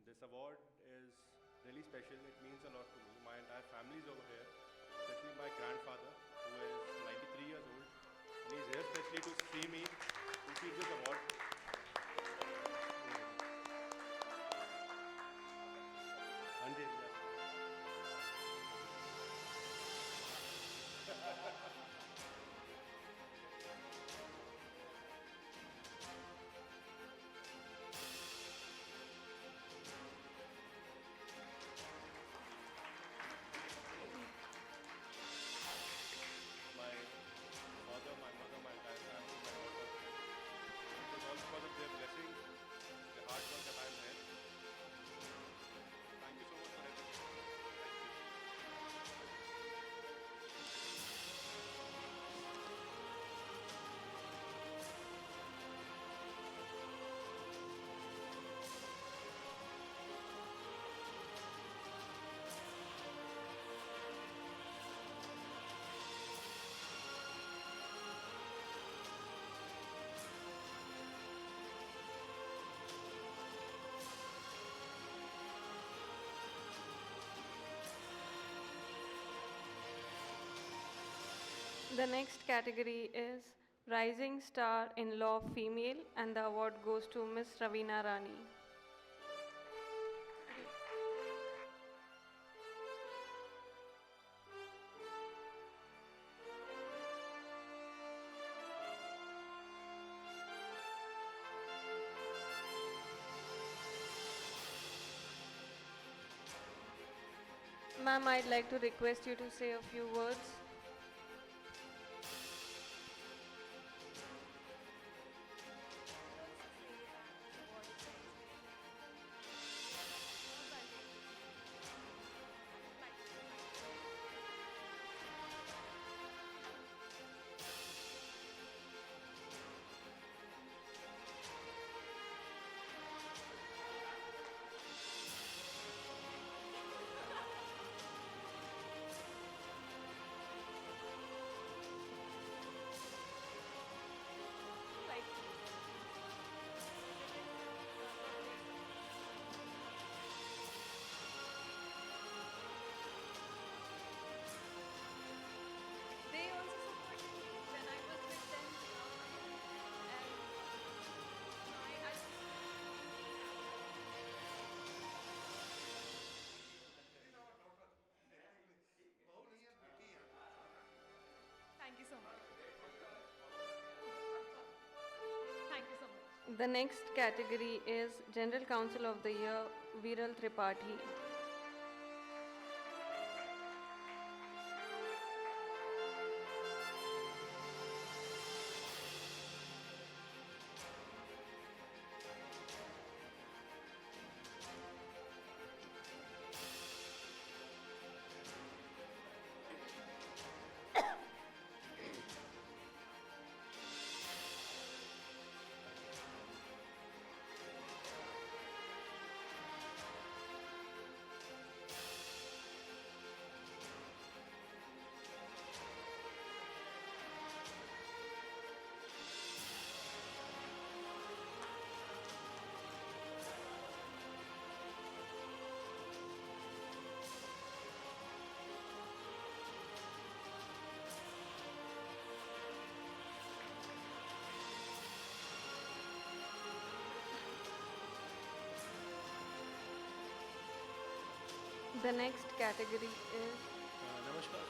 This award is really special. It means a lot to me. My entire family is over here, especially my grandfather, who is 93 years old. And he's here especially to see me receive this award. Anjay, yes. My father, my mother, my entire family, my daughter. It is all because of their blessings, the hard work that I am here. Thank you so much for everything. Thank you. The next category is Rising Star in Law Female, and the award goes to Miss Ravina Rani. Ma'am, I'd like to request you to say a few words. They also supported me when I was with them. And I thank you so much. Thank you so much. The next category is General Counsel of the Year, Viral Tripathi. The next category is नमस्कार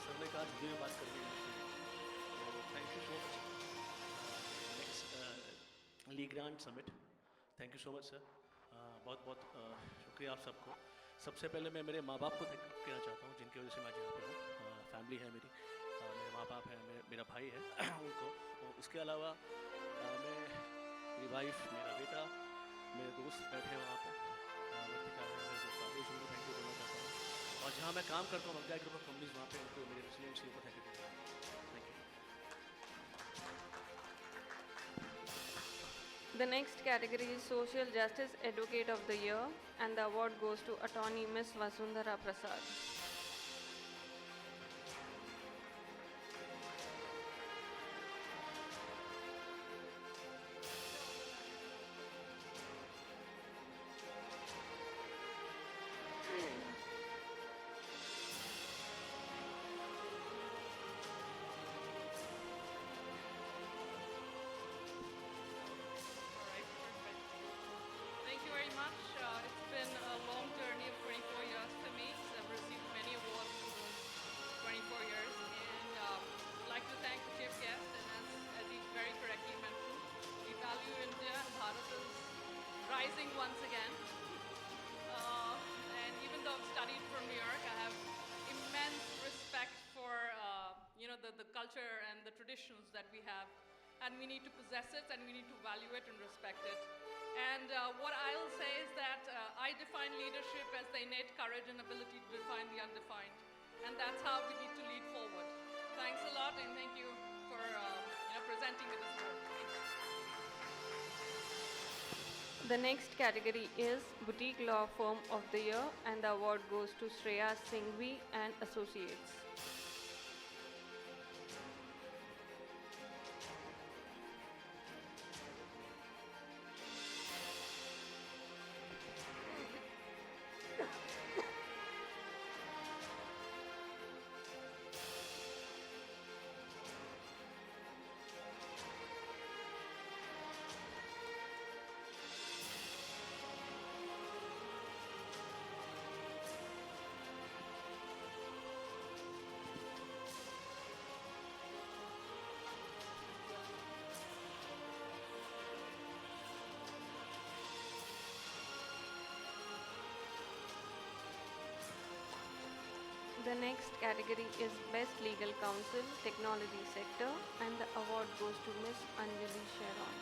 sir ने कहा हिंदी में बात करनी है तो thank you so much next Lee Grant summit thank you so much sir बहुत बहुत शुक्रिया आप सबको सबसे पहले मैं मेरे माँ बाप को थैंक कहना चाहता हूँ जिनकी वजह से मैं यहाँ पे हूँ फैमिली है मेरी मेरे माँ बाप हैं मेरा भाई है उनको और उसके अलावा मैं मेरी वाइफ मेरा बेटा मेरे दोस्त बैठे हैं वहाँ पर वर्तिका है मेरे दोस्त आदेश उनको थैंक यू देना चाहता हूँ और जहाँ मैं काम करता हूँ मलका ग्रुप ऑफ कंपनीज वहाँ पे उनको मेरे रेसिडेंट्स को थैंक यू देना चाहता हूँ thank you The next category is Social Justice Advocate of the Year, and the award goes to Attorney Miss Vasundhara Prasad. All right, perfect. Thank you very much. It's been a long journey of 24 years for me. So I've received many awards in those 24 years. And I'd like to thank the chief guest. And as he very correctly mentioned, we value India and Bharat is rising once again. And even though I've studied from New York, I have immense respect for the culture and the traditions that we have, and we need to possess it, and we need to value it and respect it. And what I'll say is that I define leadership as the innate courage and ability to define the undefined, and that's how we need to lead forward. Thanks a lot, and thank you for presenting me this award. Thank you. The next category is Boutique Law Firm of the Year, and the award goes to Shreya Singhvi and Associates. The next category is Best Legal Counsel, Technology Sector, and the award goes to Miss Anjali Sharon.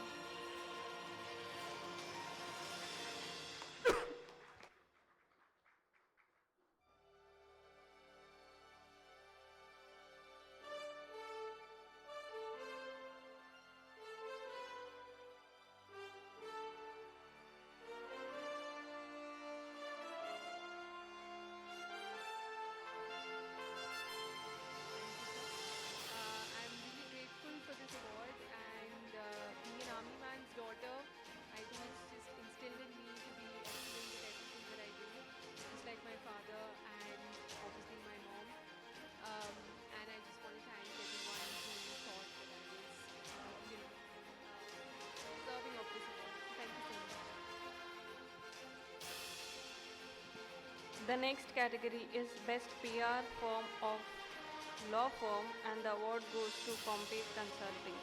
I'm really grateful for this award, and being an army man's daughter, I think it's just instilled in me to be excellent at everything that I do, just like my father and obviously my mom. And I just want to thank everyone who thought that I was, deserving of this award. Thank you so much. The next category is Best PR Firm of Law Firm, and the award goes to Compete Consulting.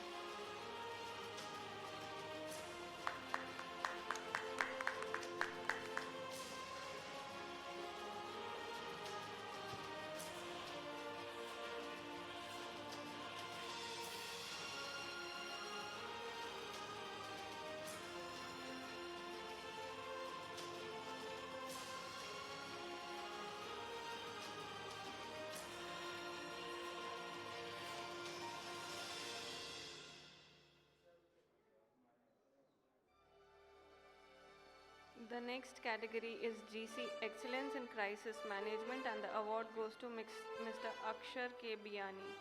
The next category is GC Excellence in Crisis Management, and the award goes to Mr. Akshar K. Biani.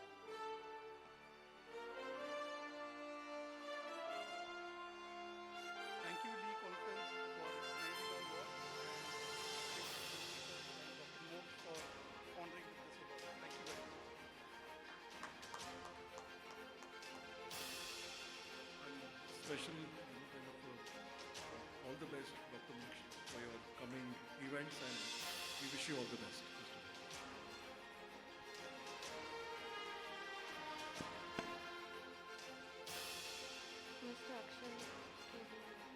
Thank you, Lee Conference, for really well work, and Dr. Mook for honoring with this award. Thank you very much. And especially, all the best, Dr. Moksh, for your coming events, and we wish you all the best. Mr. Akshar K. Biani.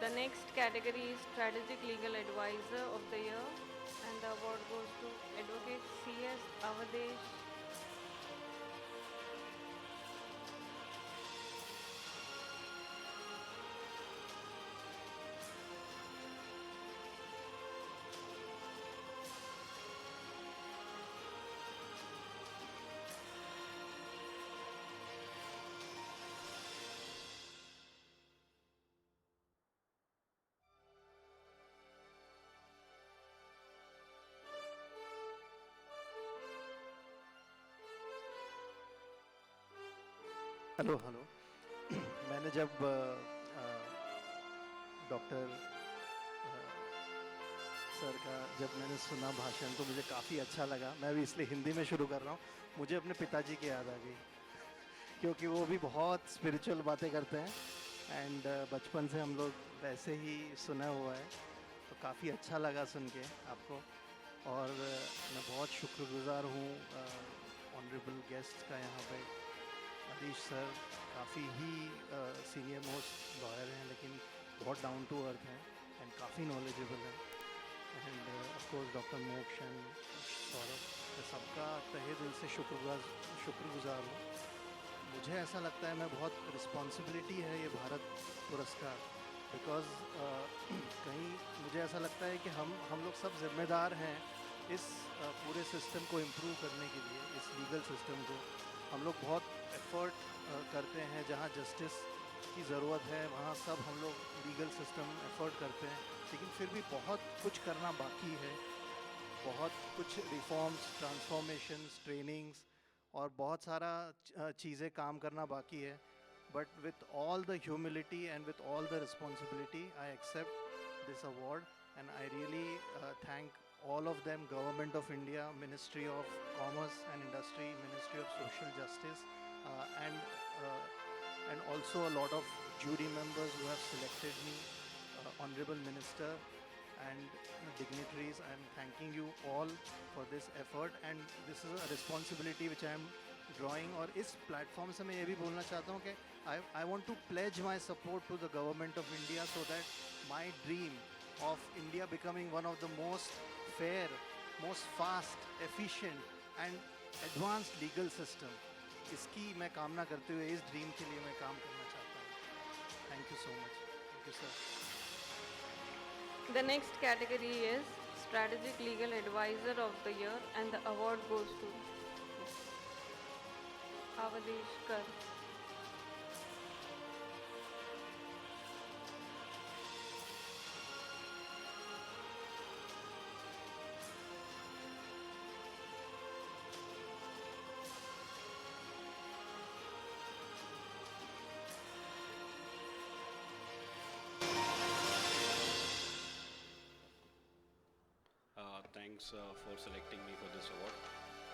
The next category is Strategic Legal Advisor of the Year, and the award goes to Advocate C.S. Avadesh. Hello hello मैंने जब doctor sir का जब मैंने सुना भाषण तो मुझे काफ़ी अच्छा लगा। मैं भी इसलिए हिंदी में शुरू कर रहा हूँ। मुझे अपने पिताजी की याद आ गई क्योंकि वो भी बहुत स्पिरिचुअल बातें करते हैं एंड बचपन से हम लोग वैसे ही सुना हुआ है, तो काफ़ी अच्छा लगा सुन के आपको। और मैं बहुत शुक्रगुजार हूँ ऑनरेबल गेस्ट का यहाँ पे। हरीश सर काफ़ी ही सीनियर मोस्ट लॉयर हैं, लेकिन बहुत डाउन टू अर्थ हैं एंड काफ़ी नॉलेजेबल हैं। एंड ऑफ कोर्स डॉक्टर मोक्ष एंड सौरभ, मैं सबका तहे दिल से शुक्रगुजार हूँ। मुझे ऐसा लगता है मैं बहुत रिस्पॉन्सिबिलिटी है ये भारत पुरस्कार, बिकॉज़ कहीं मुझे ऐसा लगता है कि हम लोग सब जिम्मेदार हैं इस पूरे सिस्टम को इम्प्रूव करने के लिए। इस लीगल सिस्टम को हम लोग बहुत एफर्ट करते हैं, जहाँ जस्टिस की ज़रूरत है वहाँ सब हम लोग लीगल सिस्टम एफर्ट करते हैं, लेकिन फिर भी बहुत कुछ करना बाकी है। बहुत कुछ रिफॉर्म्स, ट्रांसफॉर्मेशंस, ट्रेनिंग्स और बहुत सारा चीज़ें काम करना बाकी है। But with all the humility and with all the responsibility I accept this award and I really thank all of them, Government of India, Ministry of Commerce and Industry, Ministry of Social Justice, and also a lot of jury members who have selected me, Honorable Minister and dignitaries. I am thanking you all for this effort, and this is a responsibility which I am drawing. और इस platform से मैं ये भी बोलना चाहता हूँ कि I want to pledge my support to the government of India so that my dream of India becoming one of the most fair, most fast, efficient and advanced legal system, इसकी मैं कामना करते हुए इस ड्रीम के लिए मैं काम करना चाहता हूँ. Thank you so much. Thank you, sir. The next category is Strategic Legal Advisor of the Year, and the award goes to Avadesh Kar. Thanks for selecting me for this award.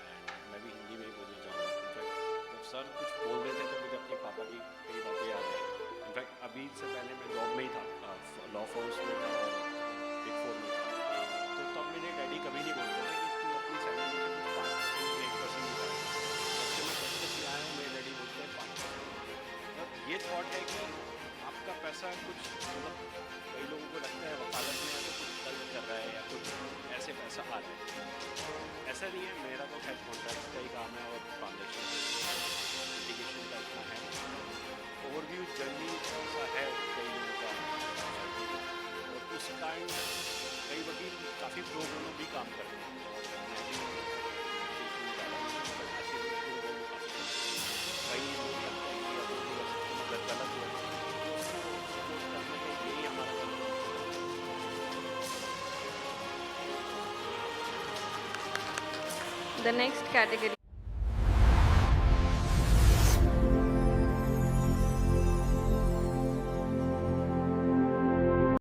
And मैं भी हिंदी में ही बोलना चाहूँगा. In fact जब sir कुछ बोल रहे थे तो मुझे अपने पापा की कई बातें याद आई. इनफैक्ट अभी से पहले मैं जॉब में ही था, लॉ फॉर्म्स में था और बिग फोर में था. तो तब मेरे डैडी कभी नहीं बोलते थे कि तू अपनी सैलरी में कुछ 5% 1% निकाल. जब से मैं जब से आया हूँ मेरे डैडी बोलते हैं 5%. मतलब ये थॉट है कि आपका पैसा कुछ, मतलब कई लोगों को लगता है वकालत में आके कुछ गलत कर रहा है या कुछ ऐसे पैसा आ रहा है. ऐसा नहीं है. मेरा तो खैर कॉन्ट्रैक्ट का ही काम है और ट्रांजेक्शन लिटिगेशन का इतना है. ओवरव्यू जर्नी ऐसा है कई लोगों का, और उस काइंड कई वकील काफ़ी प्रो बोनो भी काम करते हैं. कई लोग लगता है कि अगर गलत हो तो उसको सपोर्ट करने के लिए ही हमारा काम है. The next category